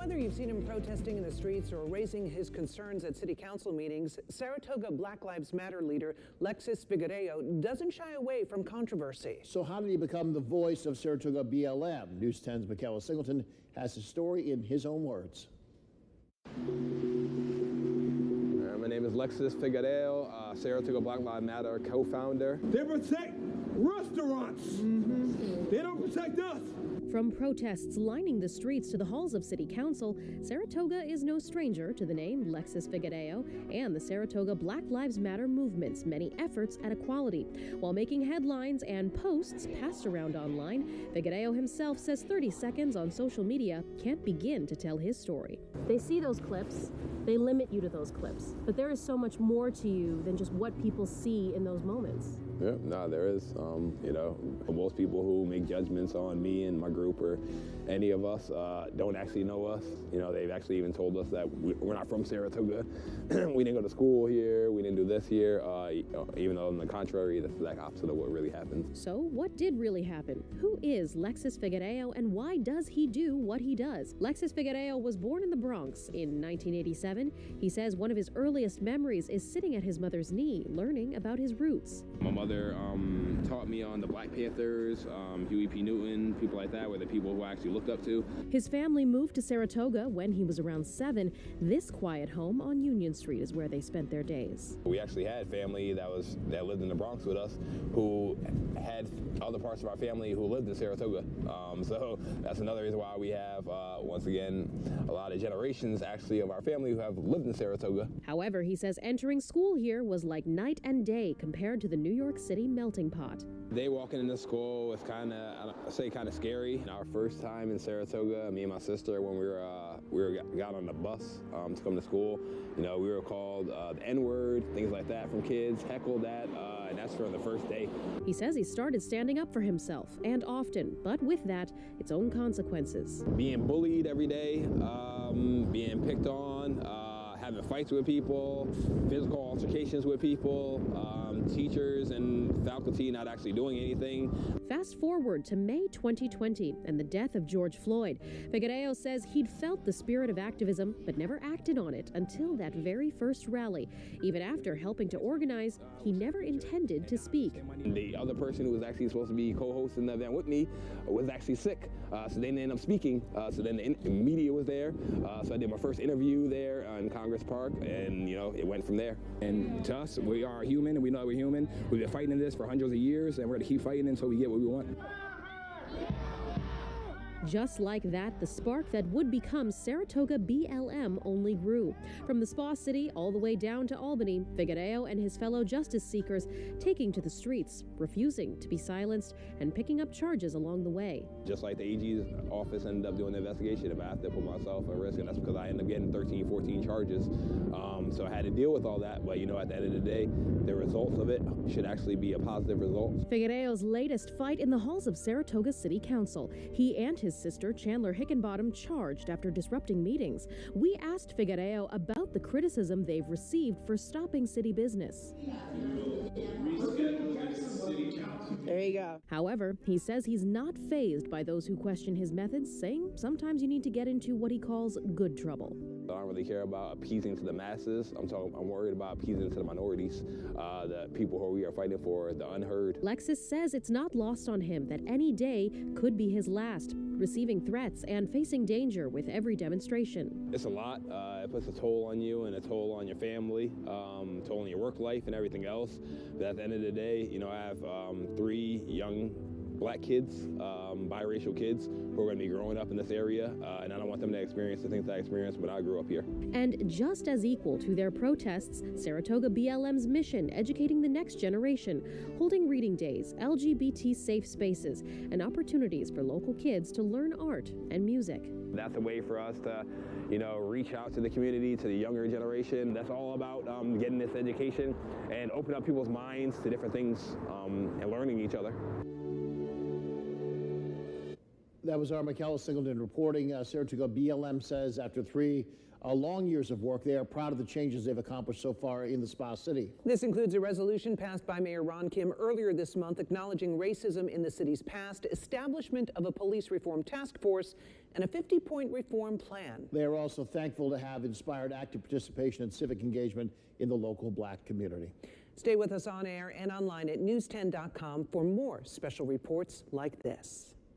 whether you've seen him protesting in the streets or raising his concerns at city council meetings, Saratoga Black Lives Matter leader Lexis Figuereo doesn't shy away from controversy. So how did he become the voice of Saratoga BLM? News 10's Mikhaela Singleton has his story in his own words. My name is Lexis Figuereo, Saratoga Black Lives Matter co-founder. They protect restaurants. They don't protect us. From protests lining the streets to the halls of city council, Saratoga is no stranger to the name Lexis Figuereo and the Saratoga Black Lives Matter movement's many efforts at equality. While making headlines and posts passed around online, Figuereo himself says 30 seconds on social media can't begin to tell his story. They see those clips, they limit you to those clips, but there is so much more to you than just what people see in those moments. Yeah, no, there is. Most people who make judgments on me and my group or any of us don't actually know us. They've actually even told us that we're not from Saratoga. We didn't go to school here. We didn't do this here. Even though on the contrary, that's the opposite of what really happened. So what did really happen? Who is Lexis Figuereo and why does he do what he does? Lexis Figuereo was born in the Bronx in 1987. He says one of his earliest memories is sitting at his mother's knee, learning about his roots. My mother taught me on the Black Panthers, Huey P. Newton, people like that, were the people who I actually looked up to. His family moved to Saratoga when he was around 7. This quiet home on Union Street is where they spent their days. We actually had family that lived in the Bronx with us who had other parts of our family who lived in Saratoga. So that's another reason why we have, once again, a lot of generations actually of our family who have lived in Saratoga. However, he says entering school here was like night and day compared to the New York City melting pot. Day walking into school was kind of scary. Our first time in Saratoga, me and my sister, when we got on the bus to come to school, we were called the N-word, things like that from kids, heckled at, and that's from the first day. He says he started standing up for himself, and often, but with that, its own consequences. Being bullied every day, being picked on, having fights with people, physical altercations with people, teachers and faculty not actually doing anything. Fast forward to May 2020 and the death of George Floyd. Figuereo says he'd felt the spirit of activism but never acted on it until that very first rally. Even after helping to organize, he never intended to speak. The other person who was actually supposed to be co-hosting the event with me was actually sick, so they didn't end up speaking. So then the media was there, so I did my first interview there in Congress Park, and it went from there. And to us, we are human, and we know we're human. We've been fighting this for hundreds of years, and we're going to keep fighting until we get what we want. Just like that, the spark that would become Saratoga BLM only grew. From the Spa City all the way down to Albany, Figuereo and his fellow justice seekers taking to the streets, refusing to be silenced, and picking up charges along the way. Just like the AG's office ended up doing the investigation, if I have to put myself at risk, and that's because I ended up getting 13, 14 charges. So I had to deal with all that, but at the end of the day, the results of it should actually be a positive result. Figuereo's latest fight in the halls of Saratoga City Council. He and his sister, Chandler Hickenbottom, charged after disrupting meetings. We asked Figuereo about the criticism they've received for stopping city business. There you go. However, he says he's not fazed by those who question his methods, saying sometimes you need to get into what he calls good trouble. I don't really care about appeasing to the masses. I'm worried about appeasing to the minorities, the people who we are fighting for, the unheard. Lexis says it's not lost on him that any day could be his last, receiving threats and facing danger with every demonstration. It's a lot. It puts a toll on you and a toll on your family, a toll on your work life and everything else. But at the end of the day, I have 3 young Black kids, biracial kids who are going to be growing up in this area, and I don't want them to experience the things I experienced when I grew up here. And just as equal to their protests, Saratoga BLM's mission, educating the next generation, holding reading days, LGBT safe spaces, and opportunities for local kids to learn art and music. That's a way for us to, reach out to the community, to the younger generation. That's all about getting this education and open up people's minds to different things and learning each other. That was our Mikhaela Singleton reporting. Saratoga BLM says after 3 long years of work, they are proud of the changes they've accomplished so far in the Spa City. This includes a resolution passed by Mayor Ron Kim earlier this month acknowledging racism in the city's past, establishment of a police reform task force, and a 50-point reform plan. They are also thankful to have inspired active participation and civic engagement in the local Black community. Stay with us on air and online at news10.com for more special reports like this.